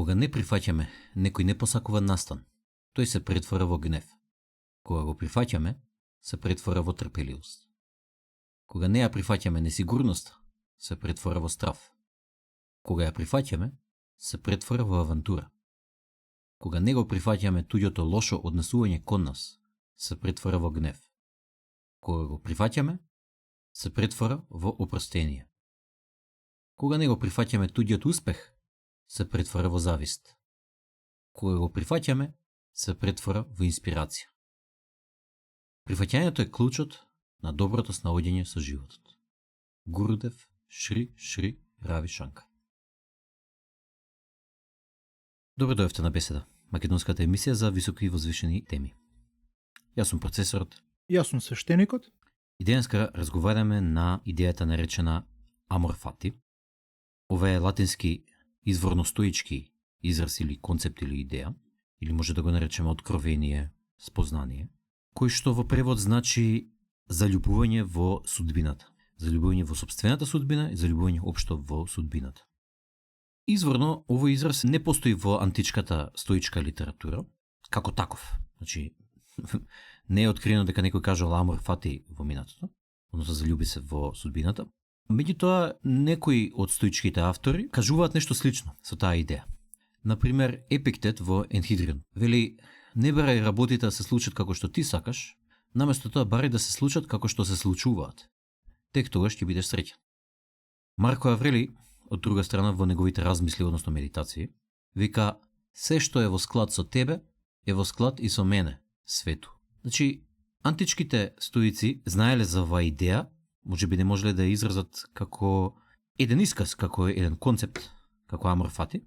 Кога не прифаќаме некој непосакуван настан, тој се претвора во гнев. Кога го прифаќаме, се претвора во трпеливост. Кога не ја прифаќаме несигурноста, се претвора во страв. Кога ја прифаќаме, се претвора во авантура. Кога не го прифаќаме туѓото лошо однесување кон нас, се претвора во гнев. Кога го прифаќаме, се претвора во опростение. Кога не го прифаќаме туѓиот успех, се претвора во завист. Кога го прифаќаме, се претвора во инспирација. Прифаќањето е клучот на доброто снаоѓање со животот. Гурудев Шри Рави Шанкар. Добро дојавте на Беседа, македонската емисија за високи и возвишени теми. Јас сум процесорот. Јас сум свештеникот. И денеска разговараме на идејата наречена Амор Фати. Ова е латински изворно-стоички израз или концепт или идеја, или може да го наречеме откровение, спознание, кој што во превод значи заљубување во судбината, заљубување во сопствената судбина и заљубување општо во судбината. Изворно, овој израз не постои во античката стоичка литература, како таков. Значи, не е откриено дека некој кажал Амор Фати во минатото, односно заљуби се во судбината. Меѓутоа, некои од стоичките автори кажуваат нешто слично со таа идеја. Например, Епиктет во Енхидрион вели: не барај работите да се случат како што ти сакаш, наместо тоа барај да се случат како што се случуваат. Тек тогаш ќе бидеш среќен. Марко Аврели, од друга страна, во неговите размисли, односно медитации, вика: се што е во склад со тебе, е во склад и со мене, свето. Значи, античките стоици знаеле за оваа идеја, може би не можеле да ја изразат како еден исказ, како еден концепт, како Амор Фати.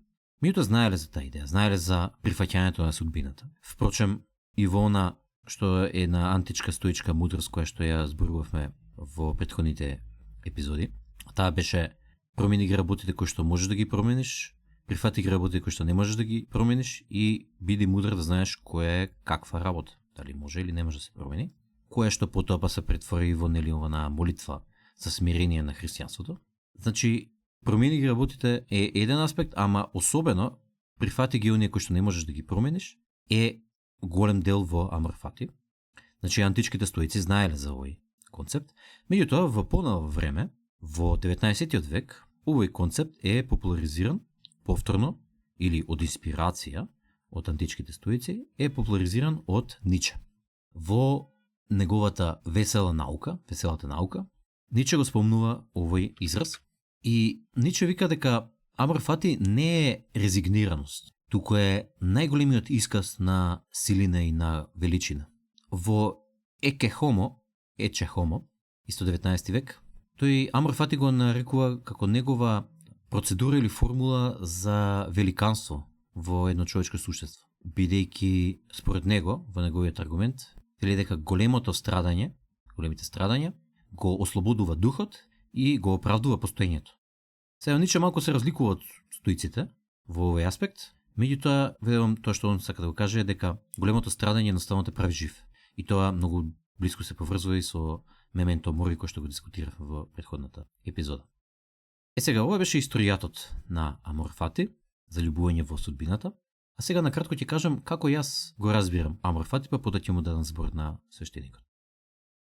Меѓутоа знаеле за таа идеја, знаеле за прифаќањето на судбината. Впрочем, и во она што е на античка стоичка мудрост која што ја зборувавме во претходните епизоди, таа беше: промени ги работите кои што можеш да ги промениш, прифати ги работите кои што не можеш да ги промениш и биди мудр да знаеш која е каква работа, дали може или не може да се промени, која што потоа па се претвори во нелиована молитва за смирение на христијанството. Значи, промени ги работите е еден аспект, ама особено прифати ги оние кои што не можеш да ги промениш е голем дел во Амор Фати. Значи, античките стоици знаеле за овој концепт. Меѓутоа, во поново време, во 19 век, овој концепт е популаризиран повторно или од инспирација од античките стоици, е популаризиран од Ниче. Во неговата Веселата наука, Ниче го спомнува овој израз и Ниче вика дека Амор Фати не е резигнираност, туку е најголемиот исказ на силина и на величина. Во Ече Хомо, исто 19 век, тој Амор Фати го нарекува како негова процедура или формула за великанство во едно човечко суштество, бидејќи според него, во неговиот аргумент, вели дека големите страдања го ослободува духот и го оправдува постоењето. Сега Ниче малку се разликува од стоиците во овој аспект, меѓутоа ведам тоа што он сака да го каже е дека големото страдање наставно те прави жив. И тоа многу блиску се поврзува и со Мементо Мори, кој што го дискутиравме во претходната епизода. Сега, ова беше историјатот на Амор Фати, заљубување во судбината, а сега накратко ќе кажам како јас го разбирам Амор Фати, па потоа ќе му дадам збор на свештеникот.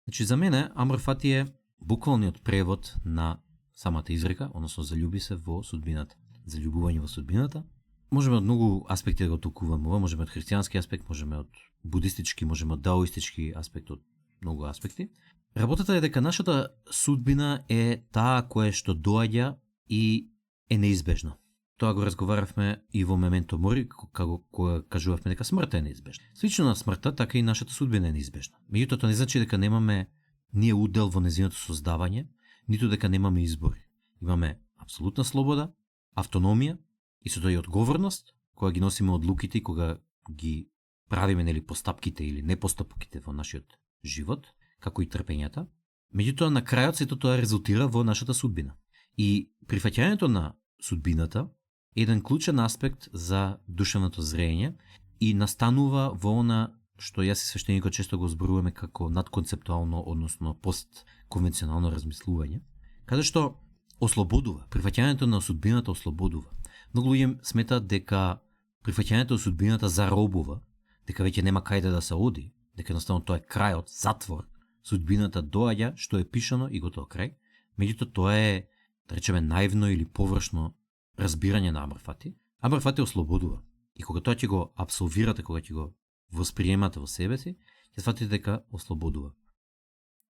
Значи, за мене Амор Фати е буквалниот превод на самата изрека, односно заљуби се во судбината. Заљубување во судбината. Можеме од многу аспекти да го толкуваме ова, можеме од христијански аспект, можеме од будистички, можеме од даоистички аспект, од многу аспекти. Работата е дека нашата судбина е таа која што доаѓа и е неизбежна. Тоа го разговаравме и во Мементо Мори, кога кажувавме дека смртта е неизбежна. Слично на смртта, така и нашата судбина е неизбежна. Меѓутоа, тоа не значи дека немаме ние удел во нејзиното создавање, ниту дека немаме избори. Имаме апсолутна слобода, автономија и со тоа и одговорност, кога ги носиме одлуките и кога ги правиме нели постапките или непостапките во нашиот живот, како и трпењата. Меѓутоа, на крајот сето тоа резултира во нашата судбина. И прифаќањето на судбината е еден клучен аспект за душевното зрење и настанува во она што јас и свештеникот често го зборуваме како надконцептуално, односно постконвенционално размислување, каде што ослободува, прифаќањето на судбината ослободува. Многу луѓе сметаат дека прифаќањето од судбината заробува, дека веќе нема кајде да се оди, дека едноставно тоа е крајот, затвор, судбината доаѓа што е пишано и готово крај. Меѓутоа тоа е, да речеме, наивно или површно разбирање на Амор Фати. Амор Фати ослободува. И кога тоа ќе го абсолвирате, кога ќе го восприемате во себе си, ќе сватите дека ослободува.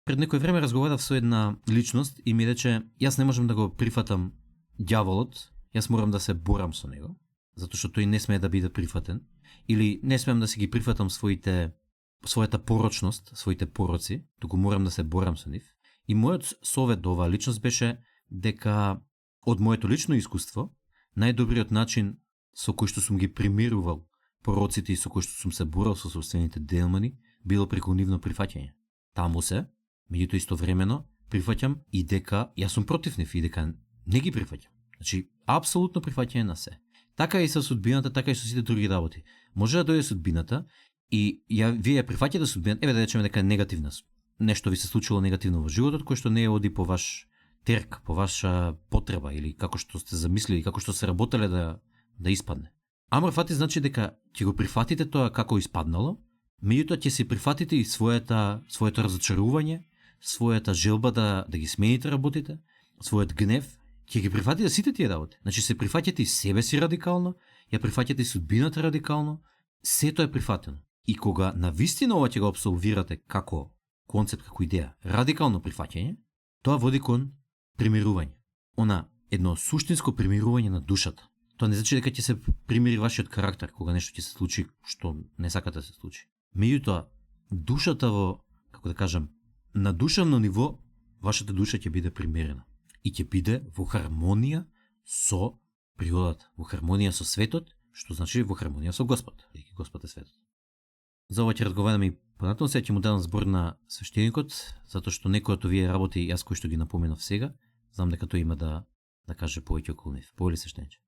Пред некој време разговарав со една личност и ми рече, јас не можам да го прифатам ѓаволот, јас морам да се борам со него, затоа што тој не смее да биде прифатен, или не смеам да си ги прифатам својата порочност, своите пороци, туку морам да се борам со нив. И мојот совет до оваа личност беше дека од моето лично искуство, најдобриот начин со кој што сум ги примирувал пороците и со кој што сум се борал со собствените демони, било преку нивно прифаќање. Таму се, меѓутоа истовремено, прифаќам и дека јас сум против нив и дека не ги прифаќам. Значи, апсолутно прифаќање на се. Така и со судбината, така и со сите други работи. Може да дојде судбината и вие ја прифаќате судбината, еве да речеме дека е негативна. Нешто ви се случило негативно во животот, кој што не оди по ваш терк, по ваша потреба или како што сте замислили, како што се работеле да испадне. Амор Фати значи дека ќе го прифатите тоа како испаднало, меѓутоа ќе си прифатите и своето разочарување, својата желба да ги смените работите, својот гнев, ќе ги прифатите сите тие работи. Значи се прифаќате и себе си радикално, ја прифаќате и судбината радикално, сето е прифатено. И кога навистина ова ќе го абсолвирате како концепт, како идеја, радикално прифаќање, тоа води кон примирување. Она едно суштинско примирување на душата. Тоа не значи дека ќе се примири вашиот карактер кога нешто ќе се случи што не сакате да се случи. Меѓутоа, душата како да кажам, на душевно ниво, вашата душа ќе биде примирена и ќе биде во хармонија со природата, во хармонија со светот, што значи во хармонија со Господ, бидејќи Господ е светот. За ова ќе разговараме и понатаму, сега ќе му дадам збор на свештеникот, затоа што некој од овие работи јас кој што ги напоменав сега, знам дека тој има да каже повеќе околу нив. Повели свештениче.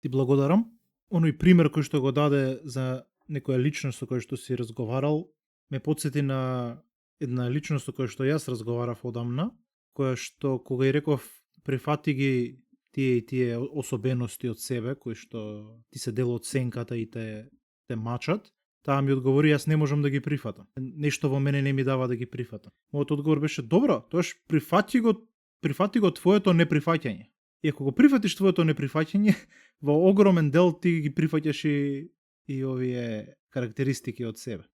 Ти благодарам. Оној пример кој што го даде за некоја личност со која што си разговарал, ме потсети на една личност со која што јас разговарав одамна, која што кога и реков прифати ги тие и тие особености од себе, кои што ти се дел од сенката и те мачат, таа ми одговори јас не можам да ги прифатам. Нешто во мене не ми дава да ги прифатам. Мојот одговор беше добро, тоаш прифати го твоето неприфаќање. И ако го прифатиш твоето неприфаќање, во огромен дел ти ги прифаќаш и овие карактеристики од себе.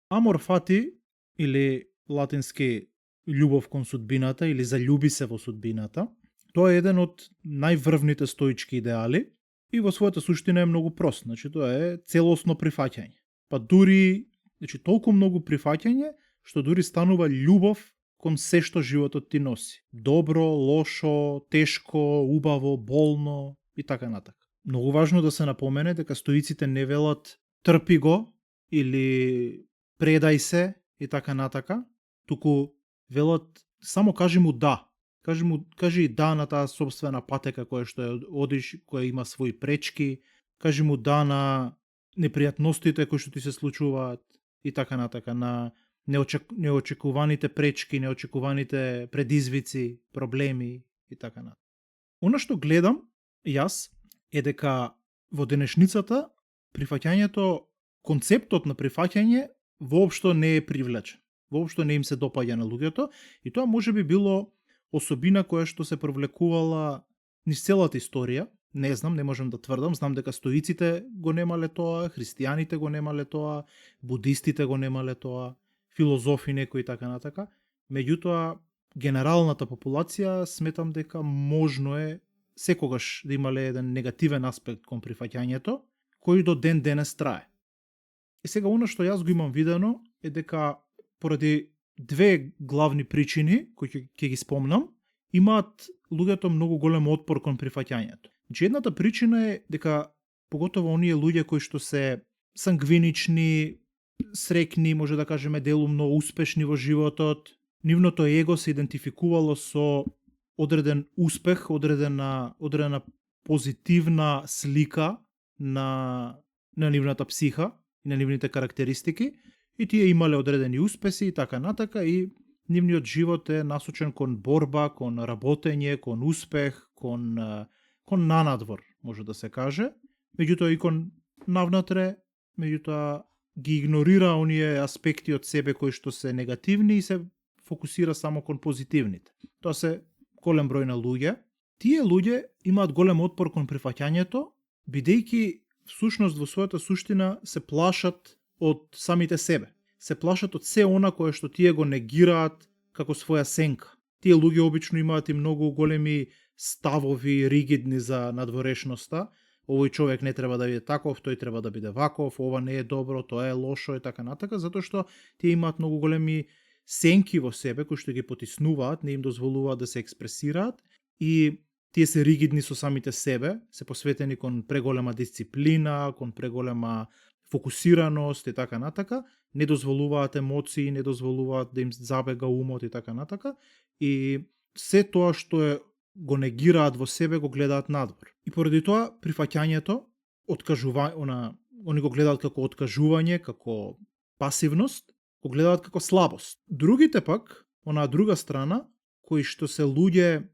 Амор Фати, или латински љубов кон судбината, или заљуби се во судбината, тоа е еден од најврвните стоички идеали и во својата суштина е многу прост. Значи, тоа е целосно прифаќање. Па дури, значи, толку многу прифаќање, што дури станува љубов кон се што животот ти носи. Добро, лошо, тешко, убаво, болно и така натака. Многу важно да се напомене дека стоиците не велат трпи го или предај се и така натака, туку велат само кажи му да. Кажи да на таа собствена патека која што одиш, која има своји пречки, кажи му да на непријатностите кои што ти се случуваат и така натака, на неочекуваните пречки, неочекуваните предизвици, проблеми и така натака. Она што гледам јас е дека во денешницата прифаќањето, концептот на прифаќање воопшто не е привлечен. Воопшто не им се допаѓа на луѓето и тоа можеби било особина која што се провлекувала низ целата историја. Не знам, не можам да тврдам, знам дека стоиците го немале тоа, христијаните го немале тоа, будистите го немале тоа, филозофи некои и така натака. Меѓутоа, генералната популација сметам дека можно е секогаш да имале еден негативен аспект кон прифаќањето, кој до ден денес трае. И сега, оно што јас го имам видено е дека поради две главни причини, кои ќе ги спомнам, имаат луѓето многу голем отпор кон прифаќањето. Значи, едната причина е дека, поготово оние луѓе кои што се сангвинични, срекни, може да кажеме делумно успешни во животот, нивното его се идентификувало со одреден успех, одредена позитивна слика на нивната психа и на нивните карактеристики, и тие имале одредени успеси и така натака, и нивниот живот е насочен кон борба, кон работење, кон успех, кон кон нанадвор, може да се каже, меѓутоа и кон навнатре, меѓутоа ги игнорира оние аспекти од себе кои што се негативни и се фокусира само кон позитивните. Тоа се голем број на луѓе. Тие луѓе имаат голем отпор кон прифаќањето, бидејќи всушност во својата суштина се плашат од самите себе. Се плашат од се она кое што тие го негираат како своја сенка. Тие луѓе обично имаат и многу големи ставови, ригидни за надворешноста. Овој човек не треба да биде таков, тој треба да биде ваков, ова не е добро, тоа е лошо и така натака, затоа што тие имаат многу големи сенки во себе кои што ги потиснуваат, не им дозволуваат да се експресираат и тие се ригидни со самите себе, се посветени кон преголема дисциплина, кон преголема фокусираност и така натака, не дозволуваат емоции, не дозволуваат да им забега умот и така натака, и се тоа што го негираат во себе, го гледаат надвор. И поради тоа, прифаќањето, они го гледаат како откажување, како пасивност, го гледаат како слабост. Другите пак, онаа друга страна, кои што се луѓе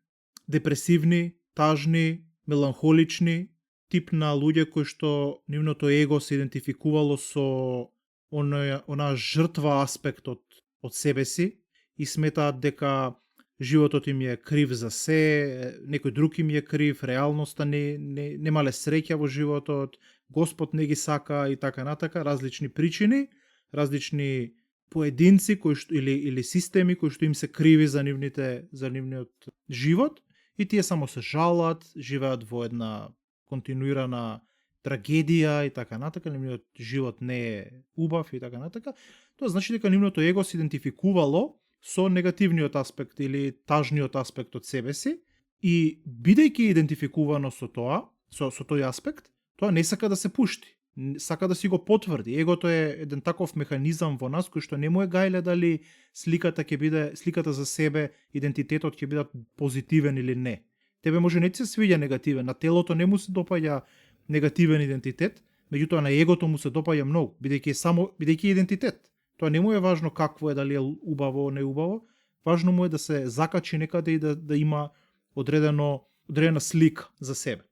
депресивни, тажни, меланхолични, тип на луѓе кои што нивното его се идентификувало со онаа жртва аспект од себе си и сметаат дека животот им е крив за се, некој друг им е крив, реалноста немале среќа во животот, Господ не ги сака и така натака, различни причини, различни поединци или системи кои што им се криви за нивниот живот и тие само се жалат, живеат во една континуирана трагедија и така натака, нивниот живот не е убав и така натака. Тоа значи дека нивното его се идентификувало со негативниот аспект или тажниот аспект од себе си и бидејќи идентификувано со тоа, со тој аспект, тоа не сака да се пушти, сака да си го потврди. Егото е еден таков механизам во нас кој што не му е гајле дали сликата за себе, идентитетот ќе биде позитивен или не. Тебе може не ти се свиѓа негативен, на телото не му се допаѓа негативен идентитет, меѓутоа на егото му се допаѓа многу, бидејќи идентитет. Тоа не му е важно какво е, дали е убаво, не убаво, важно му е да се закачи некаде и да има одредена слика за себе.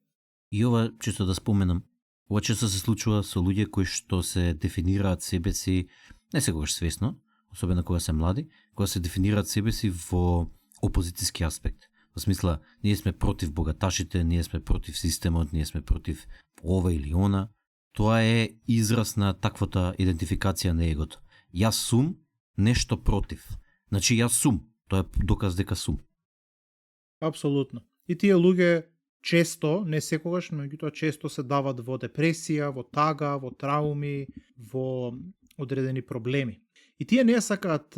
И ова, често да споменам, ова често се случува со луѓе кои што се дефинираат себе си, не секогаш свесно, особено кога се млади, кога се дефинираат себе си во опозицијски аспект. Во смисла, ние сме против богаташите, ние сме против системот, ние сме против ова или она. Тоа е израз на таквата идентификација на егото. Јас сум нешто против. Значи јас сум. Тоа е доказ дека сум. Апсолутно. И тие луѓе често, не секогаш, но меѓутоа често се дават во депресија, во тага, во трауми, во одредени проблеми. И тие не сакаат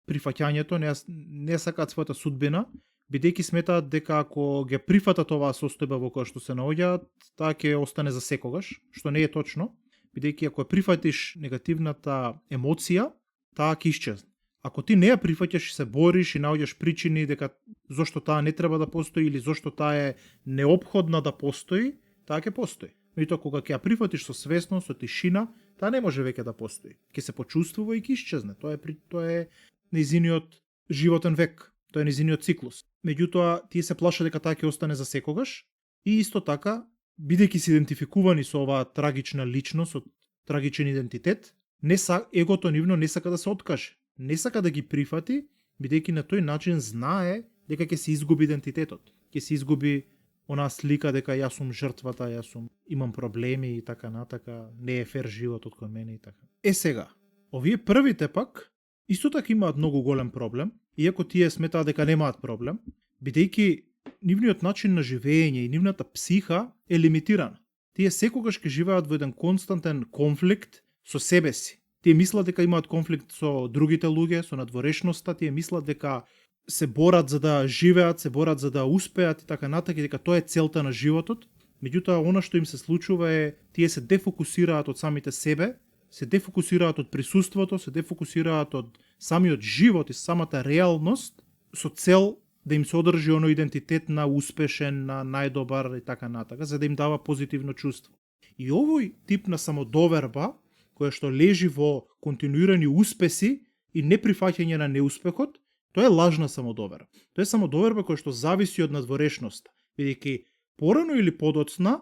прифаќањето, не сакаат својата судбина, бидејќи сметаат дека ако ќе прифатат оваа состојба во која што се наоѓаат, таа ќе остане за секогаш, што не е точно, бидејќи ако ја прифатиш негативната емоција, таа ќе исчезне. Ако ти не ја прифаќаш и се бориш и наоѓаш причини дека зошто таа не треба да постои или зошто таа е неопходна да постои, таа ќе постои. Меѓутоа кога ќе ја прифатиш со свесност, со тишина, таа не може веќе да постои. Ќе се почувствува и ќе исчезне. Тоа е нејзиниот животен век, тоа е нејзиниот циклус. Меѓутоа, тие се плашат дека таа ќе остане за секогаш и исто така, бидејќи се идентификувани со оваа трагична личност, од трагичен идентитет, егото нивно не сака да се откаже. Не сака да ги прифати, бидејќи на тој начин знае дека ќе се изгуби идентитетот. Ќе се изгуби онаа слика дека јас сум жртвата, имам проблеми и така натака, не е фер животот кон мене и така. Сега, овие првите пак исто така имаат многу голем проблем, иако тие сметаат дека немаат проблем, бидејќи нивниот начин на живење и нивната психа е лимитирана. Тие секогаш ќе живеат во еден константен конфликт со себе си. Тие мислат дека имаат конфликт со другите луѓе, со надворешноста, тие мислат дека се борат за да живеат, се борат за да успеат и така натака, дека тоа е целта на животот. Меѓутоа, она што им се случува е, тие се дефокусираат од самите себе, се дефокусираат од присуството, се дефокусираат од самиот живот и самата реалност со цел да им се одржи оној идентитет на успешен, на најдобар и така натака, за да им дава позитивно чувство. И овој тип на самодоверба, која што лежи во континуирани успеси и неприфаќање на неуспехот, тоа е лажна самодоверба. Тоа е самодоверба која што зависи од надворешноста. бидејќи порано или подоцна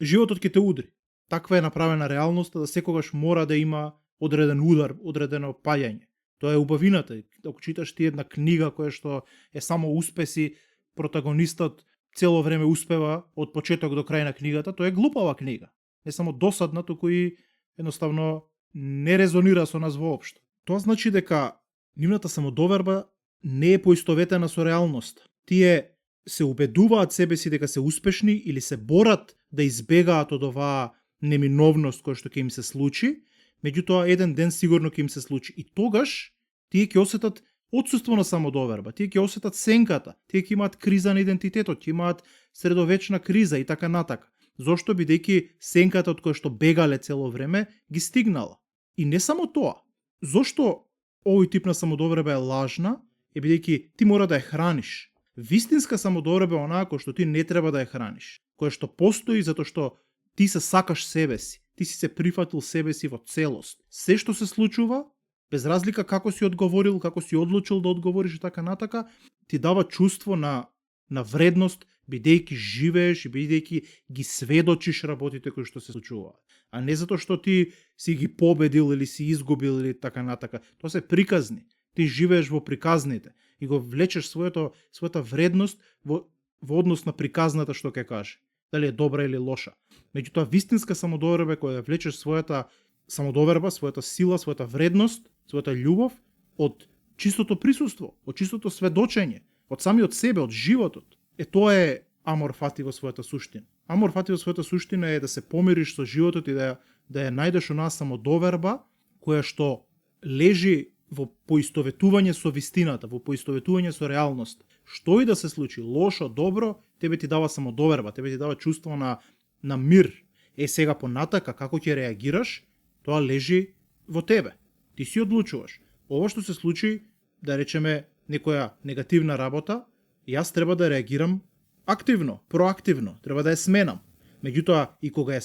животот ќе те удри. Таква е направена реалноста да секогаш мора да има одреден удар, одредено паѓање. Тоа е убавината. Ако читаш ти една книга која што е само успеси, протагонистот цело време успева од почеток до крај на книгата, тоа е глупава книга. Не само досадна, туку и едноставно не резонира со нас воопшто. Тоа значи дека нивната самодоверба не е поистоветена со реалноста. Тие се убедуваат себе си дека се успешни или се борат да избегаат од оваа неминовност која што ќе им се случи, меѓутоа еден ден сигурно ќе им се случи. И тогаш тие ќе осетат отсуство на самодоверба, тие ќе осетат сенката, тие ќе имаат криза на идентитетот, ќе имаат средовечна криза и така натака. Зошто? Бидејќи сенката од која што бегале цело време ги стигнала. И не само тоа. Зошто овој тип на самодоверба е лажна? Е бидејќи ти мора да ја храниш. Вистинска самодоверба е онаа која што ти не треба да ја храниш. Која што постои затоа што ти се сакаш себе си. Ти си се прифатил себе си во целост. Се што се случува, без разлика како си одговорил, како си одлучил да одговориш и така натака, ти дава чувство на вредност, бидејќи живееш и бидејќи ги сведочиш работите кои што се случуваат. А не затоа што ти си ги победил или си изгубил или така натака. Тоа се приказни. Ти живееш во приказните и го влечеш својата вредност во однос на приказната што ќе каже. Дали е добра или лоша. Меѓутоа вистинска самодоверба која влечеш својата самодоверба, својата сила, својата вредност, својата љубов од чистото присуство, од чистото сведочење, од самиот себе, од животот. Тоа е амор фати во својата суштина. Амор фати во својата суштина е да се помириш со животот и да ја најдеш онаа самодоверба која што лежи во поистоветување со вистината, во поистоветување со реалност. Што и да се случи, лошо, добро, тебе ти дава самодоверба, тебе ти дава чувство на мир. Сега понатака како ќе реагираш, тоа лежи во тебе. Ти си одлучуваш. Ова што се случи, да речеме некоја негативна работа, јас треба да реагирам активно, проактивно, треба да ја сменам. Меѓутоа и кога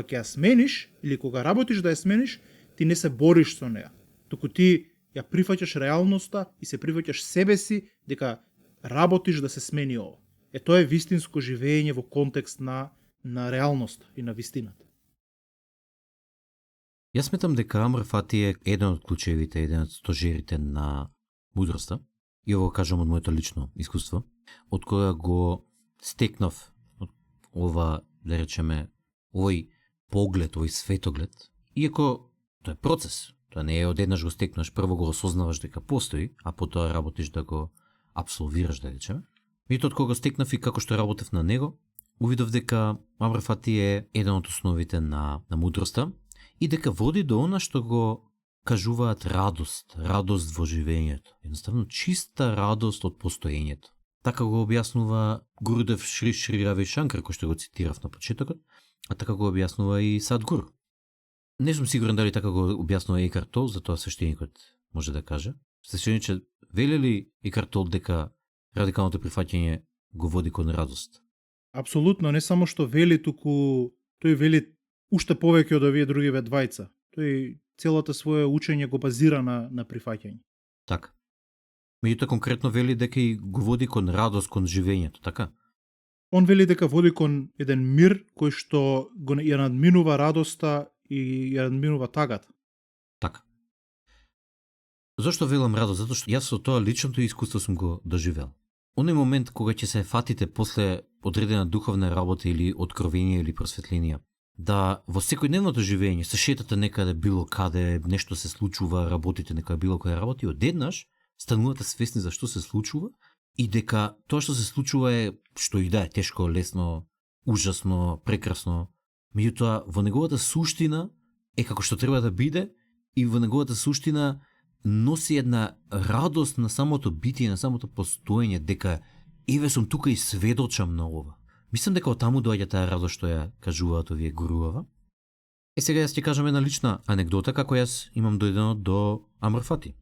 ќе ја смениш или кога работиш да ја смениш, ти не се бориш со неа. Туку ти ја прифаќаш реалноста и се прифаќаш себе си дека работиш да се смени ова. Тоа е вистинско живење во контекст на реалноста и на вистината. Јас сметам дека амор фати е еден од клучевите, еден од стожерите на мудроста. И ово кажам од моето лично искуство, од кога го стекнав ова, да речеме, овој поглед, овој светоглед. Иако тоа е процес, тоа не е одеднаш го стекнаш, прво го осознаваш дека постои, а потоа работиш да го абсолвираш, да речеме. Меѓутоа од кога го стекнав и како што работев на него, увидов дека амор фати е еден од основите на мудроста и дека води до она што го кажуваат радост во живењето. Едноставно чиста радост од постоењето. Така го објаснува Гурудев Шри Рави Шанкар, кој што го цитирав на почетокот, а така го објаснува и Садгуру. Не сум сигурен дали така го објаснува Екарт Толл, затоа свештеникот може да каже. Свештеникот вели ли Екарт Толл дека радикалното прифаќање го води кон радост? Апсолутно, не само што вели, туку тој вели уште повеќе од овие другиве двајца. Тој целата своја учење го базира на прифаќање. Така. Меѓутоа конкретно вели дека и го води кон радост, кон живењето, така? Он вели дека води кон еден мир кој што ја надминува радоста и ја надминува тагата. Така. Зошто велам радост? Затоа што јас со тоа личното искуство сум го доживел. Оној момент кога ќе се фатите после одредена духовна работа или откровение или просветление, да во секојдневното живење се шетате некаде било каде, нешто се случува, работите некаде било каде работи, одеднаш станувате свесни за што се случува и дека тоа што се случува е што и да е тешко, лесно, ужасно, прекрасно, меѓутоа во неговата суштина е како што треба да биде и во неговата суштина носи една радост на самото битие, на самото постоење, дека еве сум тука и сведочам на ова. Мислам дека од таму доаѓа таа радост што ја кажуваат овие гуруава. Сега јас ќе кажам една лична анегдота како јас имам дојдено до амор фати.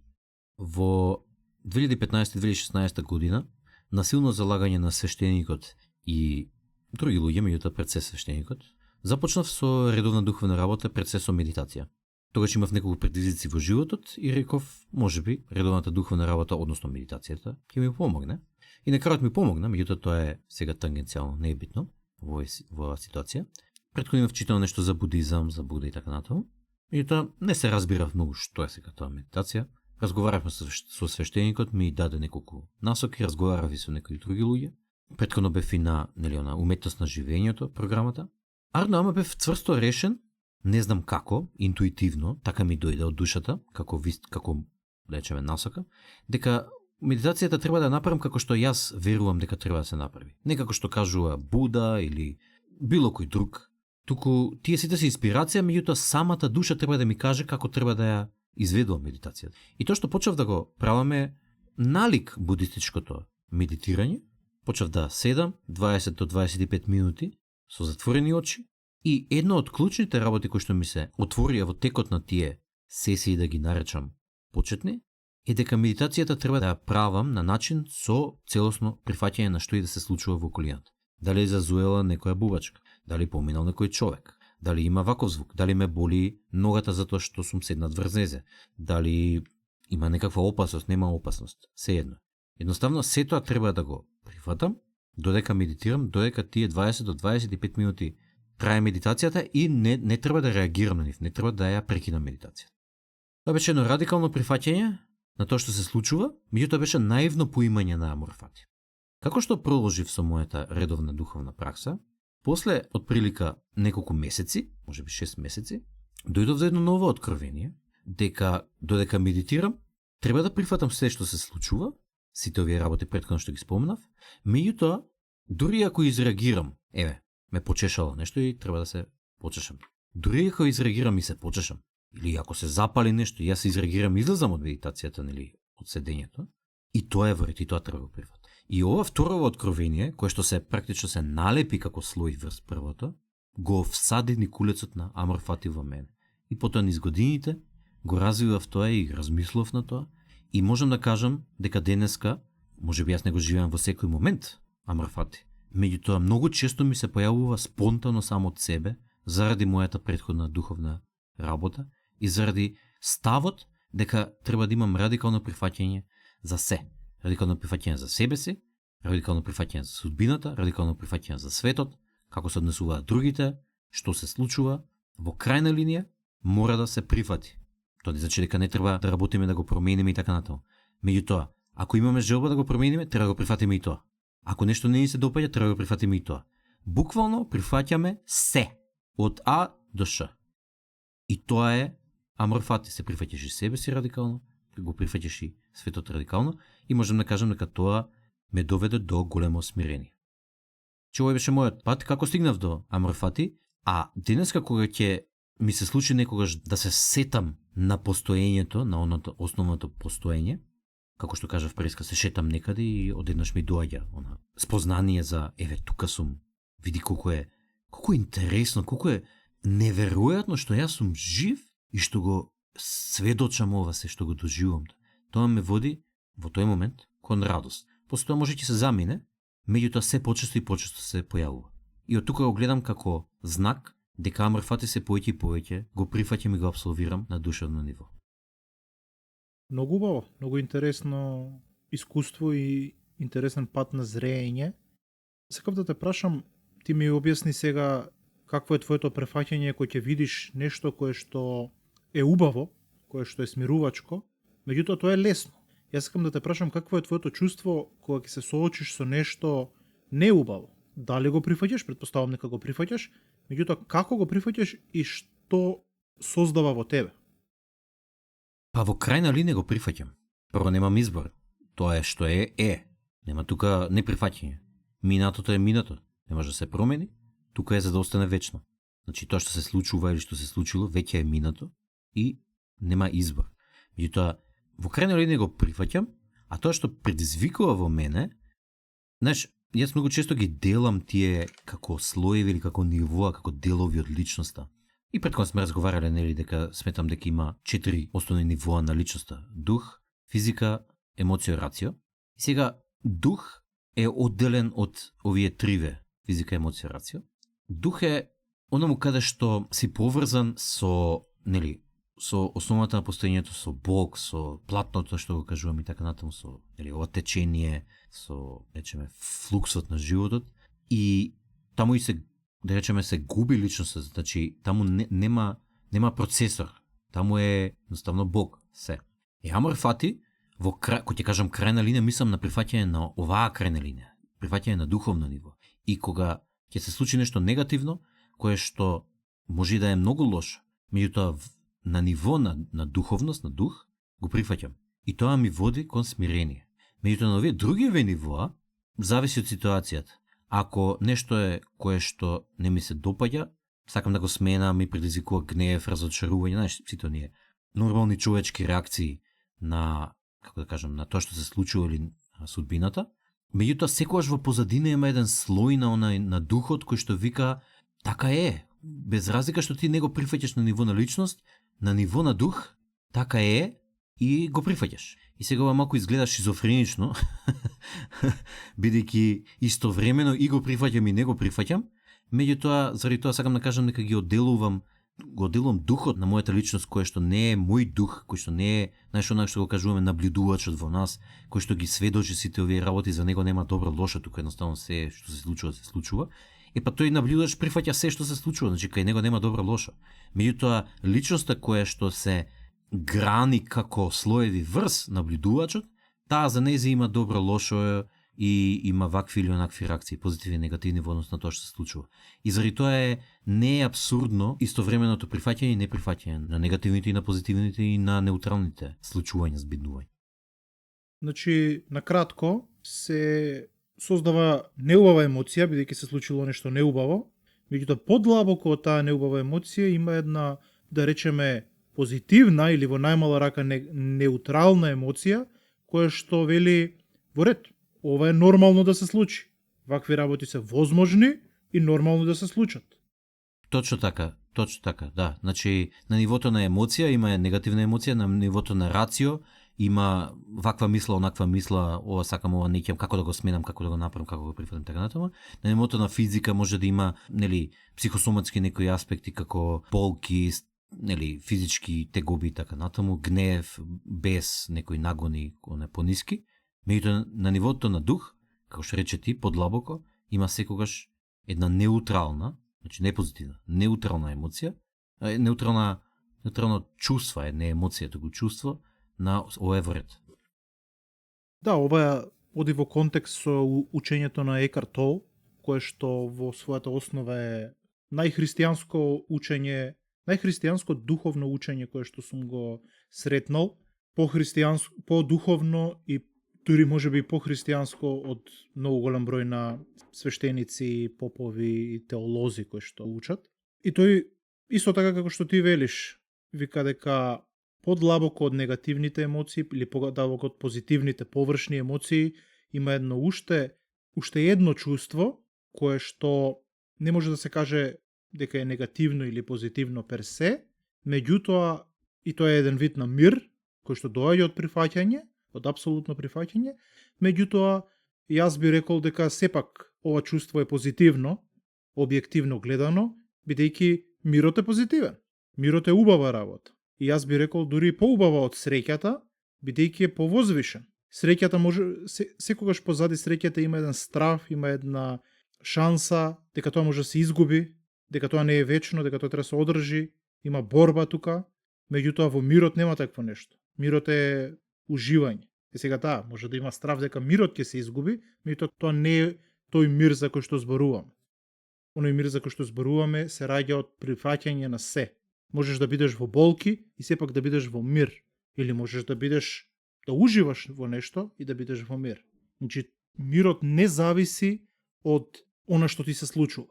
Во 2015-2016 година, на силно залагање на свештеникот и други луѓе, меѓутоа пред се свештеникот, започнав со редовна духовна работа, пред се со медитација. Тогаш имав неколку предизвици во животот и реков, можеби, редовната духовна работа, односно медитацијата, ќе ми помогне. И на крајот ми помогна, меѓутоа тоа е сега тангенцијално, не е битно во оваа ситуација. Претходно имав читано нешто за будизам, за Буда и така натаму. Меѓутоа не се разбирав многу што е сега тоа медитација. Разговаравме со свештеникот, ми даде неколку насоки, разговарав и со некои други луѓе. Претходно бев и на, уметност на живењето, програмата. Ама бев цврсто решен, не знам како, интуитивно, така ми дојде од душата, како да речеме насока, дека медитацијата треба да направам како што јас верувам дека треба да се направи. Не како што кажува Буда или било кој друг. Туку тие сите се инспирација, меѓутоа самата душа треба да ми каже како треба да ја изведувам медитацијата. И тоа што почнав да го праваме налик будистичкото медитирање, почнав да седам 20 до 25 минути со затворени очи и едно од клучните работи кои што ми се отворија во текот на тие сесии, да ги наречам почетни, е дека медитацијата треба да ја правам на начин со целосно прифаќање на што и да се случува во околината. Дали е зазуела некоја бубачка, дали поминал некој човек, дали има ваков звук, дали ме боли ногата затоа што сум седнат врз незе, дали има некаква опасност, нема опасност, сеедно. Едноставно се тоа треба да го прифатам, додека медитирам, додека тие 20 до 25 минути трае медитацијата и не треба да реагирам на нив, не треба да ја прекинам медитацијата. Тоа беше едно радикално прифаќање на тоа што се случува, меѓутоа беше наивно поимање на Амор-Фати. Како што продолжив со мојата редовна духовна пракса, после отприлика неколку месеци, можеби 6 месеци, дојдов за едно ново откровение, дека додека медитирам, треба да прифатам се што се случува, сите овие работи претходно што ги спомнав, меѓутоа, дури ако изреагирам, ме почешало нешто и треба да се почешам. Дури ако изреагирам и се почешам, или ако се запали нешто и јас изреагирам, излезам од медитацијата, нели, од седењето, и тоа е вред, и тоа треба да го прифатам. И ова второво откровение, кое што се практично се налепи како слој врз првото, го всади никулецот на Амор-Фати во мене. И потоа низ годините го развивав тоа и размислував на тоа, и можам да кажам дека денеска, можеби јас не го живеам во секој момент Амор-Фати, меѓутоа многу често ми се појавува спонтано само од себе, заради мојата претходна духовна работа и заради ставот дека треба да имам радикално прифаќање за се. Радикално прифаќање за себе си, радикално прифаќање за судбината, радикално прифаќање за светот, како се однесуваат другите, што се случува, во крајна линија мора да се прифати. Тоа не значи дека не треба да работиме да го промениме и така натаму. Меѓутоа, ако имаме желба да го промениме, треба да го прифатиме и тоа. Ако нешто не ни се допаѓа, треба да го прифатиме и тоа. Буквално прифаќаме се, од А до Ш. И тоа е Амор-Фати, се прифаќаш и себе си радикално, го прифаќаш и светот радикално, и можем да кажем дека тоа ме доведе до големо смирение. Че овој беше мојот пат како стигнав до Амор-Фати, а денеска кога ќе ми се случи некогаш да се сетам на постоењето, на оното основното постоење, како што кажав преска, се шетам некаде и одеднаш ми доаѓа она спознание за тука сум, види колку е интересно, колку е неверојатно што јас сум жив и што го сведочам ова се што го доживувам. Тоа ме води во тој момент кон радост. После тоа може ќе се замине, меѓутоа се почесто и почесто се појавува. И од тука го гледам како знак дека Амор-Фати се повеќе и повеќе го прифаќам и го апсолвирам на душевно ниво. Многу убаво, многу интересно искуство и интересен пат на зреење. Сакав да те прашам, ти ми објасни сега какво е твоето префаќање кога ќе видиш нешто кое што е убаво, кое што е смирувачко, меѓутоа тоа е лесно. Јас сакам да те прашам какво е твоето чувство кога ќе се соочиш со нешто неубаво. Дали го прифаќаш, претпоставам дека го прифаќаш, меѓутоа како го прифаќаш и што создава во тебе? Па во крајна линија го прифаќам. Прво немам избор. Тоа е што е. Нема тука неприфаќање. Минатото е минато. Не може да се промени. Тука е за да остане вечно. Значи тоа што се случува или што се случило веќе е минато и нема избор. Меѓутоа во крајна линија го прифаќам, а тоа што предизвикува во мене, знаеш, јас многу често ги делам тие како слоеви или како нивоа, како делови од личноста. И претходно сме разговарале, нели, дека сметам дека има 4 основни нивоа на личноста: дух, физика, емоција, рацио. И сега дух е одделен од овие триве: физика, емоција, рацио. Дух е онаму каде што си поврзан со, нели, со основата на постоењето, со Бог, со платното што го кажувам и така натаму, со ова течение, со речеме флуксот на животот, и таму и се, да речеме, се губи личноста, значи таму нема процесор, таму е едноставно Бог се. И Амор Фати, кога ќе кажам крајна линија, мислам на прифаќање на оваа крајна линија, прифаќање на духовно ниво. И кога ќе се случи нешто негативно, кое што може да е многу лошо, меѓутоа на ниво на духовност, на дух, го прифаќам. И тоа ми води кон смирение. Меѓутоа на овие други нивоа, зависи од ситуацијата. Ако нешто е кое што не ми се допаѓа, сакам да го сменам, ми предизвикува гнев, разочарување, знаеш, сите оние нормални човечки реакции на, како да кажам, на тоа што се случува или на судбината. Меѓутоа секогаш во позадина има еден слој на духот кој што вика така е, без разлика што ти не го прифаќаш на ниво на личност, на ниво на дух, така е и го прифаќаш. И сега ова малку изгледа шизофренично, бидејќи истовремено и го прифаќам и не го прифаќам, меѓутоа заради тоа сакам да кажам дека го отделувам духот на мојата личност, кој што не е мој дух, кој што не е, знаеш, онак што го кажуваме, наблюдувачот во нас, кој што ги сведочи сите овие работи, за него нема добро лошо, тука едноставно се што се случува. И па тој наблюдувач прифаќа се што се случува, значи кај него нема добро лошо. Меѓутоа личноста која што се грани како слоеви врз наблюдувачот, таа за нејзе има добро лошо и има вакви или онакви реакции, позитивни и негативни во однос на тоа што се случува. И заради тоа не е абсурдно истовременото прифаќање и неприфаќање на негативните и на позитивните и на неутралните случувања, збиднувања. Значи, накратко, се создава неубава емоција, бидејќи се случило нешто неубаво, меѓутоа подлабоко од таа неубава емоција има една, да речеме, позитивна или во најмала рака неутрална емоција, која што вели во ред, ова е нормално да се случи. Вакви работи се возможни и нормално да се случат. Точно така, да. Значи, на нивото на емоција има негативна емоција, на нивото на рацио има ваква мисла, онаква мисла, ова сакам, ова не ќам, како да го сменам, како да го направам, како да го прифатам, така натаму. На нивото на физика може да има, нели, психосоматски некои аспекти како болки, нели, физички тегоби и така натаму, гнев, бес, некои нагони, не пониски. Меѓутоа на нивото на дух, како што рече ти, подлабоко, има секогаш една неутрална, значи не позитивна, неутрална емоција, неутрално чувство, не емоција, туку чувство на ова во ред. Да, ова оди во контекст со учењето на Екарт Тол, кое што во својата основа е најхристијанско учење, најхристијанско духовно учење кое што сум го сретнал, по-духовно и дури може би по-христијанско од многу голем број на свештеници, попови и теолози кои што учат. И тој, исто така како што ти велиш, вика дека подлабоко од негативните емоции или подлабоко од позитивните површни емоции има едно уште едно чувство кое што не може да се каже дека е негативно или позитивно персе, меѓутоа и тоа е еден вид на мир кој што доаѓа од прифаќање, од апсолутно прифаќање, меѓутоа јас би рекол дека сепак ова чувство е позитивно, објективно гледано, бидејќи мирот е позитивен. Мирот е убава работа. И јас би рекол дури поубава од среќата, бидејќи е повозвишен. Среќата може секогаш позади среќата има еден страв, има една шанса дека тоа може да се изгуби, дека тоа не е вечно, дека тоа треба да се одржи, има борба тука, меѓутоа во мирот нема такво нешто. Мирот е уживање. И сега да, може да има страв дека мирот ќе се изгуби, меѓутоа тоа не е тој мир за кој што зборуваме. Оној мир за кој што зборуваме се раѓа од прифаќање на се. Можеш да бидеш во болки и сепак да бидеш во мир. Или можеш да бидеш, да уживаш во нешто и да бидеш во мир. Значи, мирот не зависи од она што ти се случува.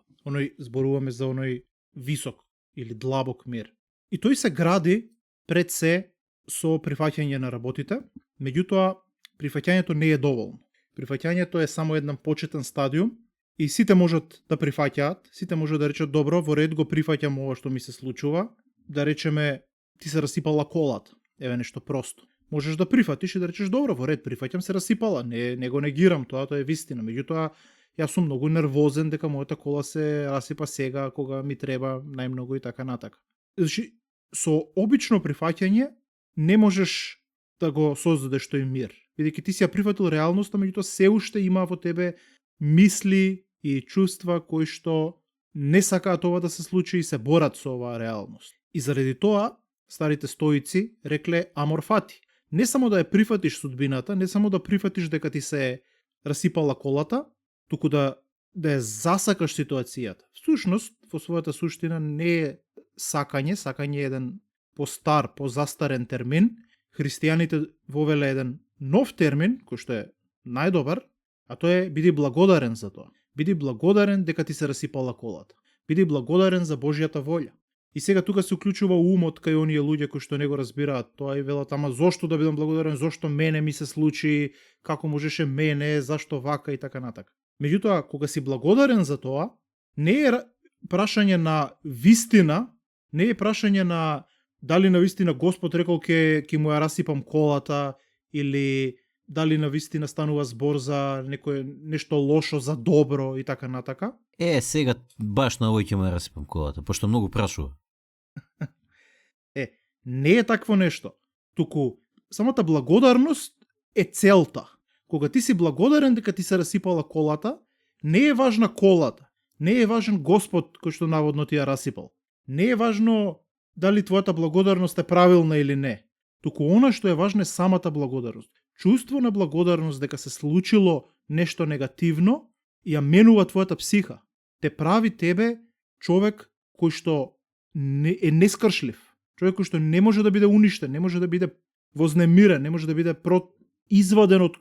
Зборуваме за оној висок или длабок мир. И тој се гради пред се со прифаќање на работите, меѓутоа прифаќањето не е доволно. Прифаќањето е само еден почетен стадиум и сите можат да прифаќаат, сите можат да речат добро, во ред го прифаќам ова што ми се случува, да речеме ти се расипала колата, еве нешто просто. Можеш да прифатиш и да речеш добро, во ред прифаќам, се расипала, не го негирам, тоа е вистина, меѓутоа јас сум многу нервозен дека мојата кола се расипа сега кога ми треба најмногу и така натака. Значи, со обично прифаќање не можеш да го создадеш тој мир. Бидејќи ти си ја прифатил реалноста, меѓутоа се уште има во тебе мисли и чувства кои што не сакаат ова да се случи и се борат со оваа реалност. И заради тоа, старите стоици рекле амор фати. Не само да ја прифатиш судбината, не само да прифатиш дека ти се расипала колата, туку да ја засакаш ситуацијата. Всушност, во својата суштина не е сакање, сакање е еден постар, позастарен термин. Христијаните вовеле еден нов термин, кој што е најдобар, а тоа е биди благодарен за тоа. Биди благодарен дека ти се расипала колата. Биди благодарен за Божјата волја. И сега тука се уклучува умот кај оние луѓе кои што не го разбираат тоа и велат, ама зошто да бидам благодарен, зошто мене ми се случи, како можеше мене, зашто вака и така натака. Меѓутоа, кога си благодарен за тоа, не е прашање на вистина, не е прашање на дали на вистина Господ рекол ќе му ја расипам колата или дали на вистина станува збор за нешто лошо, за добро и така натака. Сега баш на овој ќе му ја расипам колата, пошто многу прашува. Не е такво нешто. Туку самата благодарност е целта. Кога ти си благодарен дека ти се расипала колата, не е важна колата, не е важен Господ кој што наводно ти ја расипал. Не е важно дали твојата благодарност е правилна или не. Туку она што е важно е самата благодарност. Чувство на благодарност дека се случило нешто негативно ја менува твојата психа. Те прави тебе човек кој што е нескршлив. Човек кој што не може да биде уништен, не може да биде вознемирен, не може да биде изваден од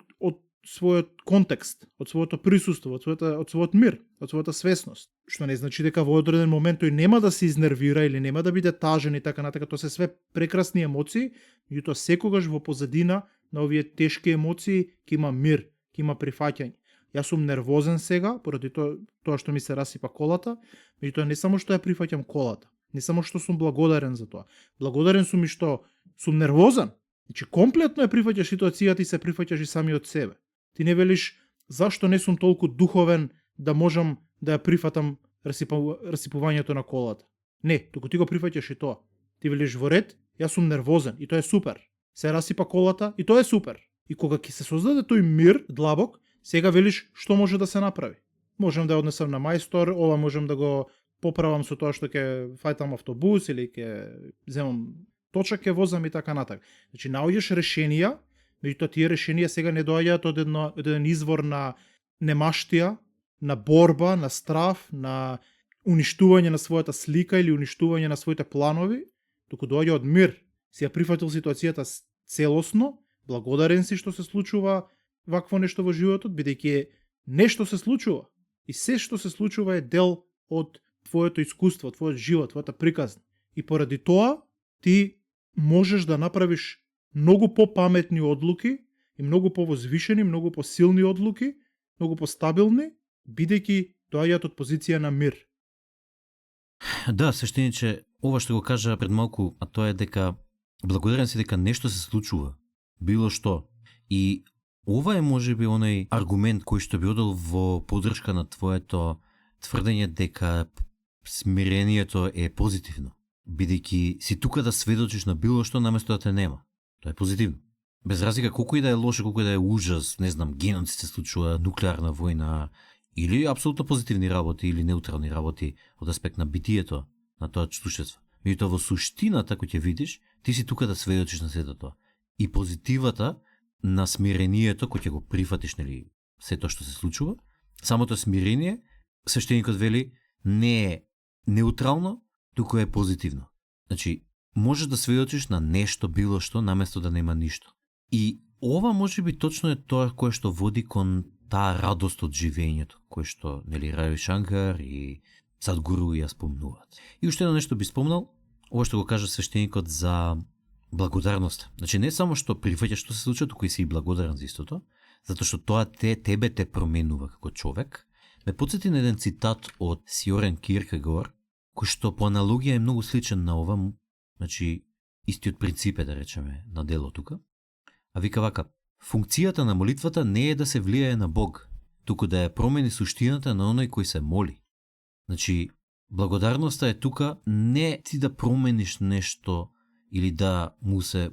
својот контекст, од своето присуство, од својот мир, од својата свесност. Што не значи дека во одреден момент тој нема да се изнервира или нема да биде тажен и така натака, тоа се све прекрасни емоции, меѓутоа секогаш во позадина на овие тешки емоции ќе има мир, ќе има прифаќање. Јас сум нервозен сега поради тоа што ми се расипа колата, меѓутоа не само што ја прифаќам колата, не само што сум благодарен за тоа. Благодарен сум и што сум нервозен. Значи комплетно ја прифаќаш ситуацијата и се прифаќаш и самиот себе. Ти не велиш зашто не сум толку духовен да можам да ја прифатам расипувањето на колата. Не, туку ти го прифаќаш и тоа. Ти велиш во ред, јас сум нервозен и тоа е супер. Се расипа колата и тоа е супер. И кога ќе се создаде тој мир длабок, сега велиш што може да се направи. Можам да ја однесам на мајстор, ова можам да го поправам со тоа што ќе фајтам автобус или ќе земам точак, ќе возам и така натак. Значи наоѓаш решенија, меѓутоа тие решенија сега не доаѓаат од еден извор на немаштија, на борба, на страв, на уништување на својата слика или уништување на своите планови, туку доаѓа од мир. Си ја прифатил ситуацијата целосно, благодарен си што се случува вакво нешто во животот, бидејќи нешто се случува. И се што се случува е дел од твоето искуство, твојот живот, твојата приказна. И поради тоа ти можеш да направиш многу попаметни одлуки и многу повозвишени, многу посилни одлуки, многу постабилни, бидејќи доаѓаат од позиција на мир. Да, свештениче, ова што го кажа пред малку, а тоа е дека благодарен си дека нешто се случува, било што. И ова е можеби онај аргумент кој што би одел во поддршка на твоето тврдење дека смирението е позитивно, бидејќи си тука да сведочиш на било што наместо да те нема. Тоа е позитивно. Без разлика колку и да е лошо, колку и да е ужас, не знам, геноцид се случува, нуклеарна војна или апсолутно позитивни работи или неутрални работи од аспект на битието на тоа суштество. Меѓутоа во суштината кој ќе видиш, ти си тука да сведочиш на сето тоа. И позитивата на смирението кој ќе го прифатиш, нели, сето што се случува, самото смирение, свештеникот вели, не е неутрално, туку е позитивно. Значи, можеш да сведочиш на нешто било што наместо да нема ништо. И ова можеби точно е тоа кое што води кон таа радост од живењето, кој што, нели, Рави Шанкар и Садгуру ја спомнуваат. И уште едно нешто би спомнал, ова што го кажа свештеникот за благодарност. Значи не само што прифаќаш што се случува, туку и си благодарен за истото, затоа што тоа тебе те променува како човек. Ме потсети на еден цитат од Сјорен Киркегор, кој што по аналогија е многу сличен на ова, значи истиот принцип е, да речеме, на дело тука. А вика вака: функцијата на молитвата не е да се влијае на Бог, туку да ја промени суштината на оној кој се моли. Значи, Благодарноста е тука не ти да промениш нешто или да му се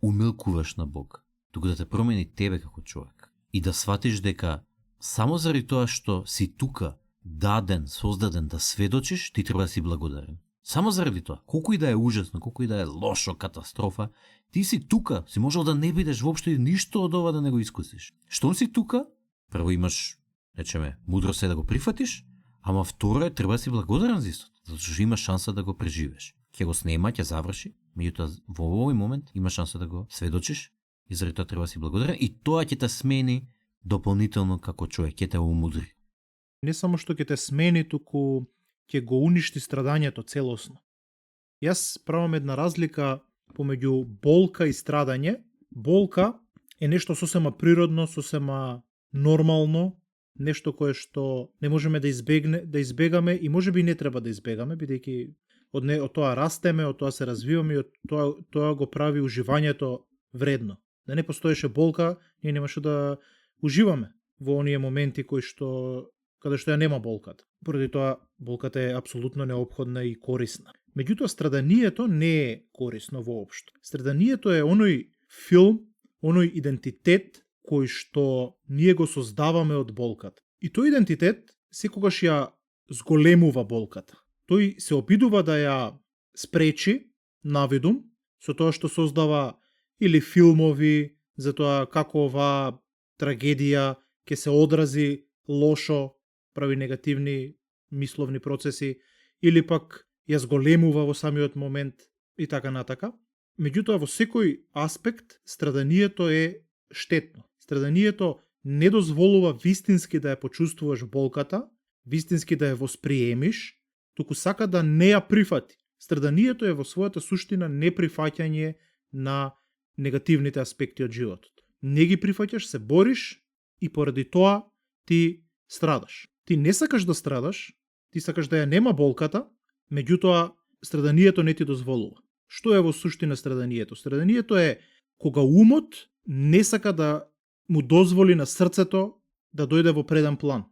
умилкуваш на Бог, туку да те промени тебе како човек. И да сватиш дека само заради тоа што си тука, даден, создаден да сведочиш, ти треба да си благодарен. Само заради тоа, колку и да е ужасно, колку и да е лошо, катастрофа, ти си тука, си можел да не бидеш воопшто и ништо од ова да не го искусиш. Штом си тука, прво имаш, речеме, мудрост е да го прифатиш, ама второ е треба да си благодарен за истото, затоа што има шанса да го преживеш. Ќе го снема, ќе заврши, меѓутоа во овој момент има шанса да го сведочиш и заради тоа треба да си благодарен и тоа ќе те смени дополнително како човек, ќе те умудри. Не само што ќе те смени, туку ќе го уништи страдањето целосно. Јас правам една разлика помеѓу болка и страдање. Болка е нешто сосема природно, сосема нормално, нешто кое што не можеме да избегаме и можеби не треба да избегаме, бидејќи од тоа растеме, од тоа се развиваме и од тоа го прави уживањето вредно. Да не постоеше болка, ние немаше да уживаме во оние моменти каде што ја нема болката. Поради тоа болката е апсолутно неопходна и корисна. Меѓутоа страданието не е корисно воопшто. Страданието е оној филм, оној идентитет кој што ние го создаваме од болката. И тој идентитет секогаш ја зголемува болката. Тој се обидува да ја спречи навидум со тоа што создава или филмови за тоа како оваа трагедија ќе се одрази лошо, прави негативни мисловни процеси, или пак ја зголемува во самиот момент и така натака. Меѓутоа во секој аспект страданието е штетно. Страданието не дозволува вистински да ја почувствуваш болката, вистински да ја восприемиш, туку сака да не ја прифати. Страданието е во својата суштина неприфаќање на негативните аспекти од животот. Не ги прифаќаш, се бориш и поради тоа ти страдаш. Ти не сакаш да страдаш, ти сакаш да ја нема болката, меѓутоа страданието не ти дозволува. Што е во суштина страданието? Страданието е кога умот не сака да му дозволи на срцето да дојде во преден план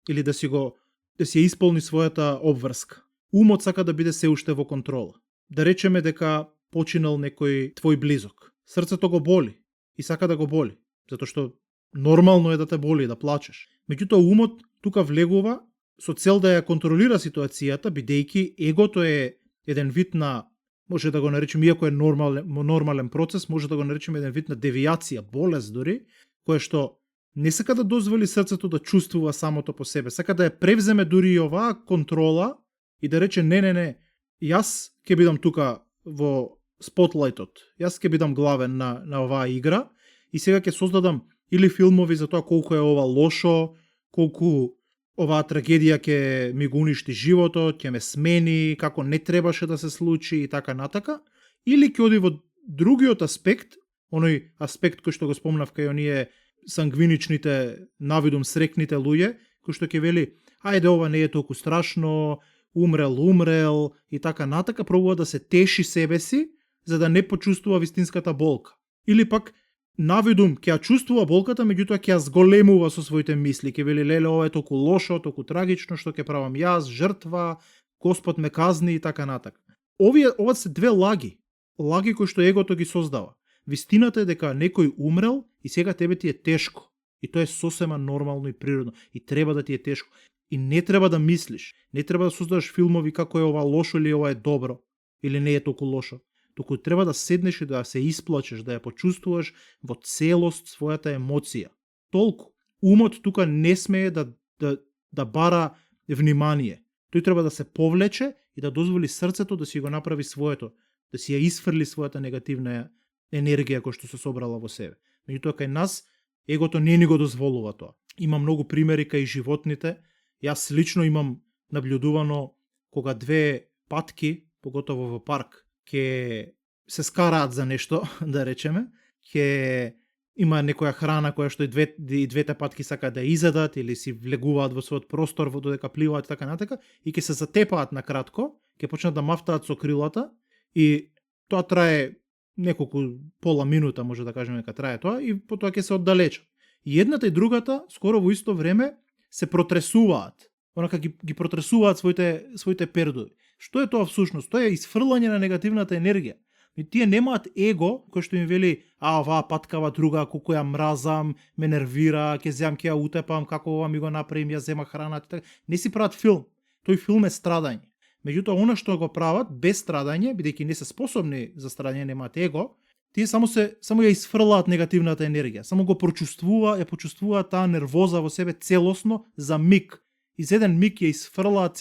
или да си ја исполни својата обврска. Умот сака да биде се уште во контрола. Да речеме дека починал некој твој близок. Срцето го боли и сака да го боли, затоа што нормално е да те боли, да плачеш. Меѓутоа умот тука влегува со цел да ја контролира ситуацијата, бидејќи егото е еден вид на, може да го наречеме, иако е нормален процес, може да го наречеме еден вид на девијација, болест дори, која што не сака да дозволи срцето да чувствува самото по себе, сака да ја превземе дури и оваа контрола и да рече не, јас ќе бидам тука во спотлајтот, јас ќе бидам главен на оваа игра и сега ќе создадам или филмови за тоа колку е ова лошо, колку оваа трагедија ќе ми го уништи животот, ќе ме смени, како не требаше да се случи и така натака, или ќе оди во другиот аспект, оној аспект кој што го спомнав кај оние сангвиничните, навидум срекните луѓе, кој што ќе вели, ајде ова не е толку страшно, умрел и така натака, пробува да се теши себе си, за да не почувствува вистинската болка. Или пак навидум ќе ја чувствува болката, меѓутоа ќе ја зголемува со своите мисли, ќе вели леле ова е толку лошо, толку трагично, што ќе правам јас, жртва, Господ ме казни и така натака. Ова се две лаги кои што егото ги создава. Вистината е дека некој умрел и сега тебе ти е тешко. И тоа е сосема нормално и природно. И треба да ти е тешко. И не треба да мислиш. Не треба да создаваш филмови како е ова лошо или ова е добро. Или не е толку лошо. Туку треба да седнеш и да се исплачеш, да ја почувствуваш во целост својата емоција. Толку. Умот тука не смее да бара внимание. Тој треба да се повлече и да дозволи срцето да си го направи своето, да си ја исфрли својата негативна енергија која што се собрала во себе. Меѓутоа кај нас егото не ни го дозволува тоа. Има многу примери кај животните. Јас лично имам наблюдувано кога две патки, поготово во парк, ќе се скараат за нешто, да речеме, ќе има некоја храна која што и двете патки сакаат да изедат или си влегуваат во својот простор во додека пливаат и така натака и ќе се затепаат на кратко, ќе почнат да мафтаат со крилата и тоа трае неколку пола минута, може да кажеме дека трае тоа и потоа ќе се оддалечат. И едната и другата скоро во исто време се протресуваат. онака ги протресуваат своите пердови. Што е тоа всушност? Тоа е исфрлање на негативната енергија. И тие немаат его кој што им вели, оваа паткава друга, колку ја мразам, ме нервира, ќе земам, ќе ја утепам, како ова ми го направим, ја зема храната. Не си прават филм. Тој филм е страдање. Меѓутоа, она што го прават без страдање, бидејќи не се способни за страдање, немаат его, тие само ја исфрлаат негативната енергија. Само го ја почувствуваат таа нервоза во себе целосно за миг. И за еден миг ја исфрлаат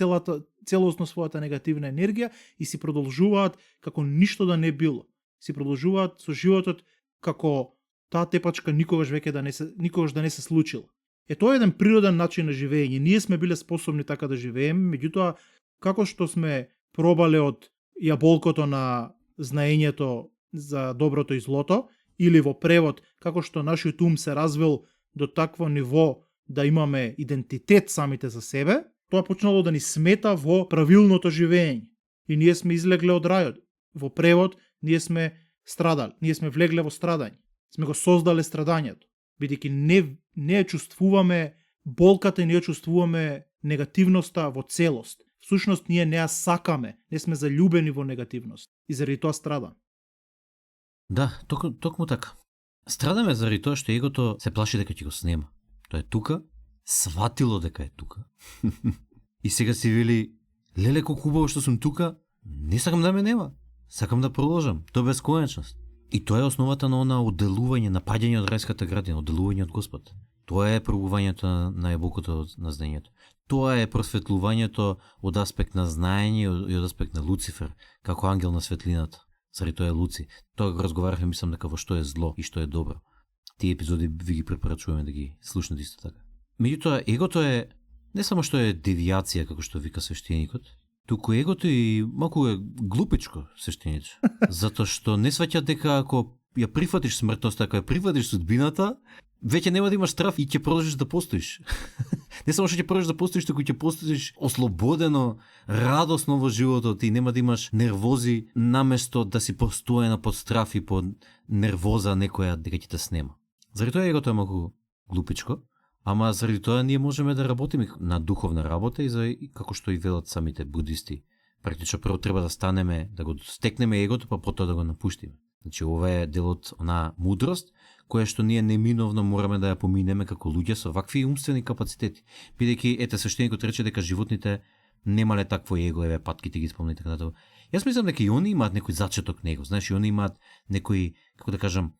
целосно својата негативна енергија и си продолжуваат како ништо да не било. Си продолжуваат со животот како таа тепачка никогаш да не се случила. Тоа е еден природен начин на живење. Ние сме биле способни така да живееме, меѓутоа како што сме пробале од јаболкото на знаењето за доброто и злото, или во превод како што нашиот ум се развил до такво ниво да имаме идентитет самите за себе, тоа почнало да ни смета во правилното живење. И ние сме излегле од рајот. Во превод, ние сме страдали, ние сме влегле во страдање. Сме го создале страдањето, бидејќи не ја чувствуваме болката и не ја чувствуваме негативноста во целост. Всушност, ние не ја сакаме, не сме заљубени во негативност. И заради тоа страдам. Да, токму така. Страдаме заради тоа што егото се плаши дека ќе го снема. Тоа е тука, сватило дека е тука. И сега си вели, леле колку убаво што сум тука, не сакам да ме нема. Сакам да продолжам, до бесконечност. И тоа е основата на она одделување, напаѓање од рајската градина, одделување од Господ. Тоа е пробувањето на јаболкото на знаењето. Тоа е просветлувањето од аспект на знаење и од аспект на Луцифер, како ангел на светлината. Заради тоа е Луци. Тоа го разговаравме, мислам дека во што е зло и што е добро. Тие епизоди ви ги препорачуваме да ги слушнете исто така. Меѓутоа, егото е не само што е девијација, како што вика свештеникот, туку егото и малку е глупичко, свештениче. Затоа што не сваќа дека ако ја прифатиш смртноста, ако ја прифатиш судбината, веќе нема да имаш страф и ќе продолжиш да постоиш. Не само што ќе продолжиш да постоиш, туку ќе постоиш ослободено, радосно во животот и нема да имаш нервози наместо да си постоена под страф и под нервоза некоја дека ќе те снема. Заради тоа егото е малку глупичко, ама заради тоа ние можеме да работиме на духовна работа и како што и велат самите будисти. Практично прво треба да станеме, да го стекнеме егото, па потоа да го напуштиме. Значи ова е дел од она мудрост која што ние неминовно мораме да ја поминеме како луѓе со вакви умствени капацитети. Бидејќи свештеникот рече дека животните немале такво его, еве патките ги спомни така натаму. Јас мислам дека и они имаат некој зачеток него, знаеш, и они имаат некои, како да кажам,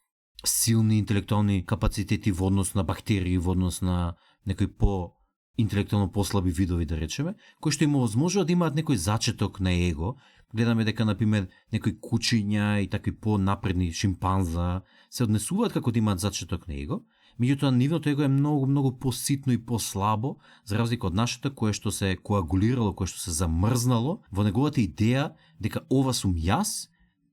силни интелектуални капацитети во однос на бактерии, во однос на некои интелектуално послаби видови, да речеме, кои што им овозможува да имаат некој зачеток на его. Гледаме дека, например, некои кучиња и такви по-напредни шимпанза се однесуваат како да имаат зачеток на его, меѓутоа нивното его е многу поситно и послабо, за разлика од нашето кое што се коагулирало, кое што се замрзнало, во неговата идеја дека ова сум јас,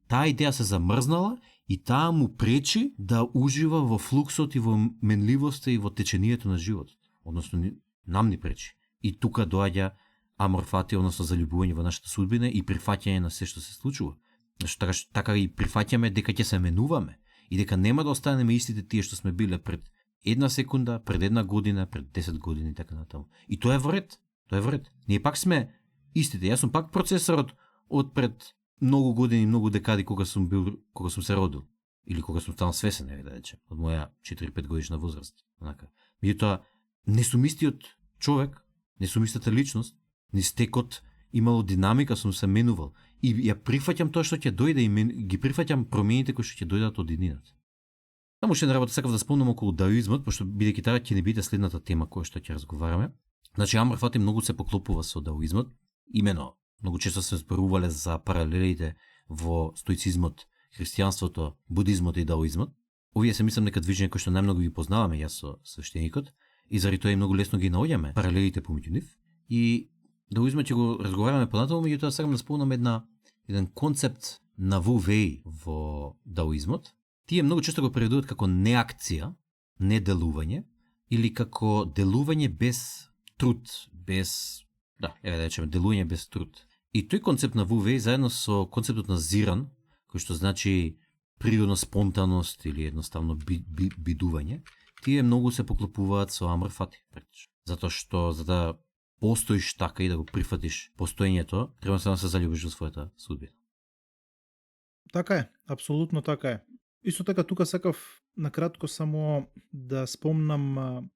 таа идеја се замрзнала и таа му пречи да ужива во флуксот и во менливоста и во течението на животот. Односно, нам ни пречи. И тука доаѓа амор фати, односно заљубување во нашата судбина и прифаќање на се што се случува. Така и прифаќаме дека ќе се менуваме и дека нема да останеме истите тие што сме биле пред една секунда, пред една година, пред 10 години и така натаму. И тоа е во ред. Тоа е во ред. Ние пак сме истите. Јас сум пак процесорот од пред многу години, многу декади кога сум се родил или кога сум станал свесен, да речем, од моја 4-5 годишна возраст. Меѓутоа, не сум истиот човек, не сум истата личност, ни стекот имало динамика, сум се менувал и ја прифаќам тоа што ќе дојде и ги прифаќам промените кои што ќе дојдат од иднината. Само уште една работа сакав да спомнам околу даоизмот, пошто бидејќи таа ќе не биде следната тема која што ќе разговараме. Значи амор фати многу се поклопува со даоизмот, имено многу често се зборувале за паралелите во стоицизмот, христијанството, будизмот и даоизмот. Овие се мислам дека движења кои што најмногу ги познаваме јас со свештеникот и заради тоа и многу лесно ги наоѓаме паралелите помеѓу нив. И даоизмот ќе го разговараме понатаму, меѓутоа сакам да спомнам еден концепт на Ву Веј во даоизмот. Тие многу често го преведуваат како неакција, неделување или како делување без труд, без да речеме делување без труд. И тој концепт на Ву Веј заедно со концептот на Зиран, кој што значи природна спонтаност или едноставно бидување, тие многу се поклопуваат со амор фати, практично. Затоа што за да постоиш така и да го прифатиш постоењето, треба само да се заљубиш во својата судбина. Така е, апсолутно така е. Исто така тука сакав накратко само да спомнам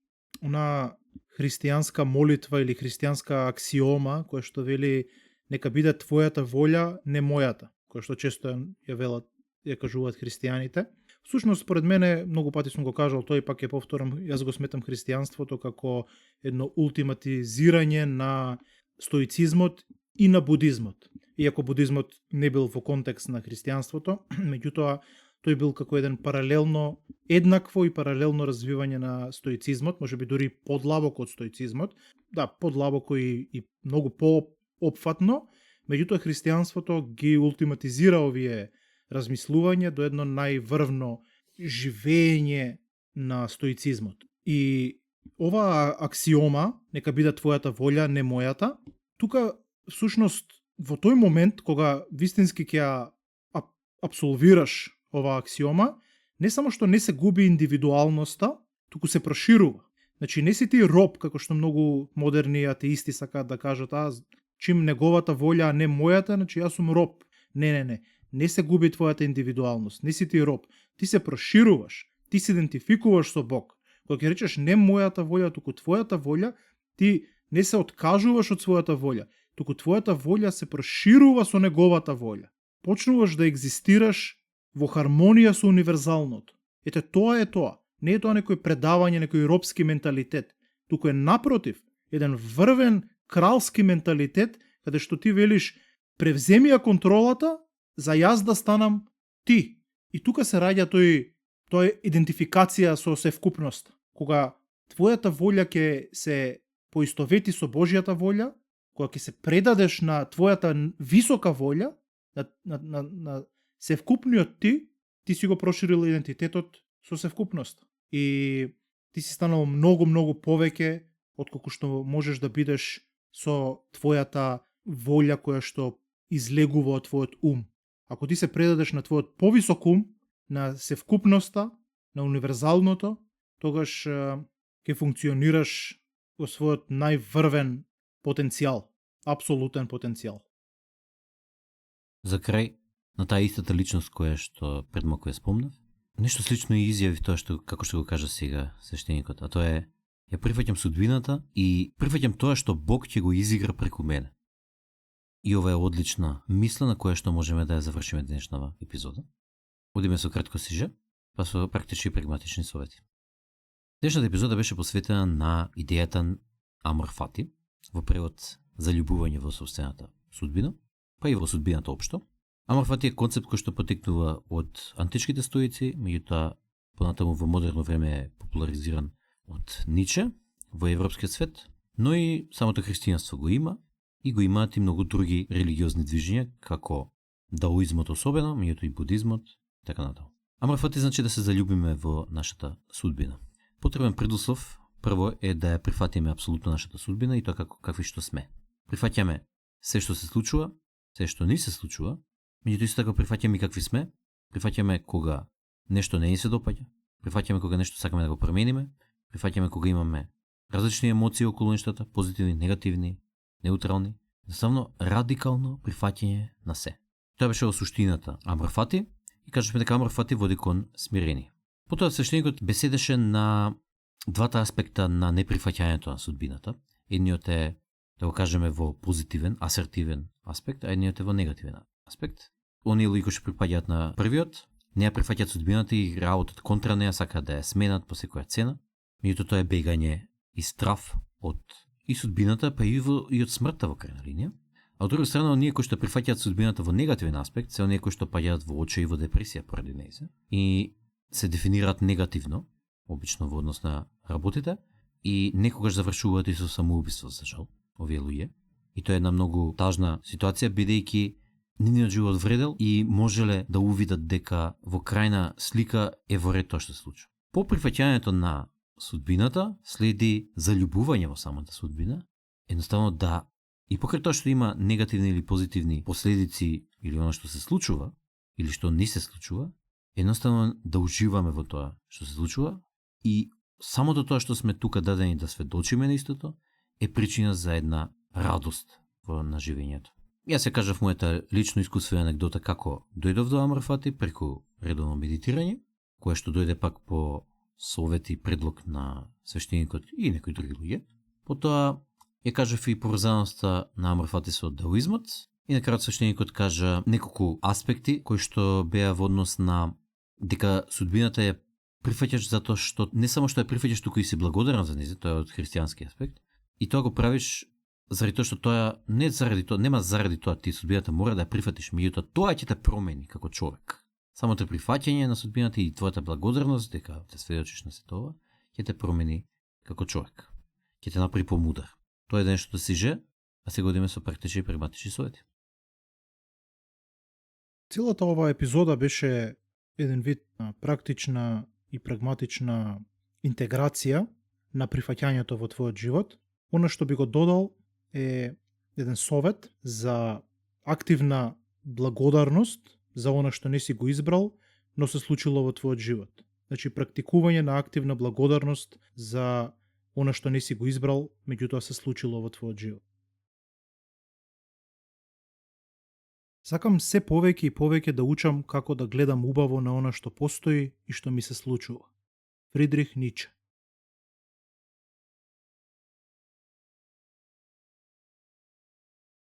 она христијанска молитва или христијанска аксиома која што вели нека биде твојата волја, не мојата, која што често ја велат, ја кажуваат христијаните. Всушност, според мене, многу пати сум го кажал, тој пак ја повторам, јас го сметам христијанството како едно ултиматизирање на стоицизмот и на будизмот. Иако будизмот не бил во контекст на христијанството, меѓутоа тој бил како еден паралелно, еднакво и паралелно развивање на стоицизмот, може би дури подлабоко од стоицизмот, да, подлабоко и многу поопфатно, меѓутоа христијанството ги ултиматизира овие размислување до едно најврвно живење на стоицизмот. И оваа аксиома, нека биде твојата волја, не мојата, тука всушност во тој момент кога вистински ќе ја апсолвираш оваа аксиома, не само што не се губи индивидуалноста, туку се проширува. Значи не си ти роб, како што многу модерни атеисти сакаат да кажат, чим неговата волја, а не мојата, значи јас сум роб. Не. Не се губи твојата индивидуалност, не си ти роб. Ти се прошируваш, ти се идентификуваш со Бог. Кога ќе речеш не мојата волја, туку твојата волја, ти не се откажуваш од својата волја, туку твојата волја се проширува со неговата волја. Почнуваш да екзистираш во хармонија со универзалното. Ете, тоа е тоа. Не е тоа некој предавање, некој робски менталитет, туку е напротив, еден врвен кралски менталитет, каде што ти велиш, превземи ја контролата, за јас да станам ти. И тука се раѓа тој идентификација со севкупност. Кога твојата волја ќе се поистовети со Божјата волја, кога ќе се предадеш на твојата висока волја, на севкупниот ти си го проширил идентитетот со севкупност. И ти си станал многу повеќе отколку што можеш да бидеш со твојата волја која што излегува од твојот ум. Ако ти се предадеш на твојот повисок ум, на севкупноста, на универзалното, тогаш ќе функционираш во својот најврвен потенцијал, апсолутен потенцијал. За крај, на таа истата личност која што пред малку ја спомнав, нешто слично и изјави тоа што, како што го кажа сега свештеникот, а тоа е, ја прифаќам судбината и прифаќам тоа што Бог ќе го изигра преку мене. И ова е одлична мисла на која што можеме да ја завршиме денешнава епизода. Одиме со кратко сиже, па со практични и прагматични совети. Денешната епизода беше посветена на идејата Амор Фати, во превод заљубување во собствената судбина, па и во судбината општо. Амор Фати е концепт кој што потекнува од античките стоици, меѓутоа понатаму во модерно време е популаризиран од Ниче во европскиот свет, но и самото христијанство го има, и го имаат и многу други религиозни движења, како даоизмот особено, меѓутоа и будизмот, така натаму. Амор Фати значи да се заљубиме во нашата судбина. Потребен предуслов прво е да ја прифатиме апсолутно нашата судбина и тоа какви што сме. Прифаќаме се што се случува, се што не се случува, меѓутоа исто така прифаќаме и какви сме, прифаќаме кога нешто не ни се допаѓа, прифаќаме кога нешто сакаме да го промениме, прифаќаме кога имаме различни емоции околу нештата, позитивни, негативни, неутрални, едноставно радикално прифаќање на се. Тоа беше во суштината Амор Фати и кажуваме дека Амор Фати води кон смирение. Потоа свештеникот беседеше на двата аспекта на неприфаќањето на судбината. Едниот е, да го кажеме, во позитивен, асертивен аспект, а едниот е во негативен аспект. Оние луѓе кои што припаѓаат на првиот, не ја прифаќаат судбината и работат контра неа, сакаат да ја сменат по секоја цена. Меѓутоа тоа е бегање и страф од и судбината, па и од смртта во крајна линија. А од друга страна, оние кои што прифаќаат судбината во негативен аспект, се оние кои што паѓаат во очи и во депресија поради нејзе и се дефинираат негативно, обично во однос на работите, и некогаш завршуваат и со самоубиство, за жал, овие луѓе. И тоа е една многу тажна ситуација, бидејќи нивниот живот вредел и можеле да увидат дека во крајна слика е во ред тоа што се случува. По прифаќањето на судбината следи заљубување во самата судбина, едноставно да, и покрај тоа што има негативни или позитивни последици или оно што се случува, или што не се случува, едноставно да уживаме во тоа што се случува и самото тоа што сме тука дадени да сведочиме на истото, е причина за една радост на живењето. Јас се кажав мојата лично искуство и анекдота како дојдов до Амор Фати преку редовно медитирање, кое што дојде пак по совет и предлог на свештеникот и некои други луѓе. Потоа ја кажав и поврзаноста на Амор Фати со даоизмот и на крајот свештеникот кажа неколку аспекти кои што беа во однос на дека судбината ја прифаќаш затоа што не само што ја прифаќаш, туку и си благодарен за нејзин, тоа е од христијански аспект. И тоа го правиш заради тоа што тоа не заради тоа, нема заради тоа ти судбината мора да ја прифатиш, меѓутоа тоа ќе те промени како човек. Самото прифаќање на судбината и твојата благодарност дека те сведочиш на се тоа, ќе те промени како човек. Ќе те направи помудар. Тоа е нешто да си же, а се годиме со практични и прагматични совети. Целата оваа епизода беше еден вид практична и прагматична интеграција на прифаќањето во твојот живот. Она што би го додал е еден совет за активна благодарност за она што не си го избрал, но се случило во твојот живот. Значи, практикување на активна благодарност за она што не си го избрал, меѓутоа се случило во твојот живот. Сакам се повеќе и повеќе да учам како да гледам убаво на она што постои и што ми се случува. Фридрих Ниче.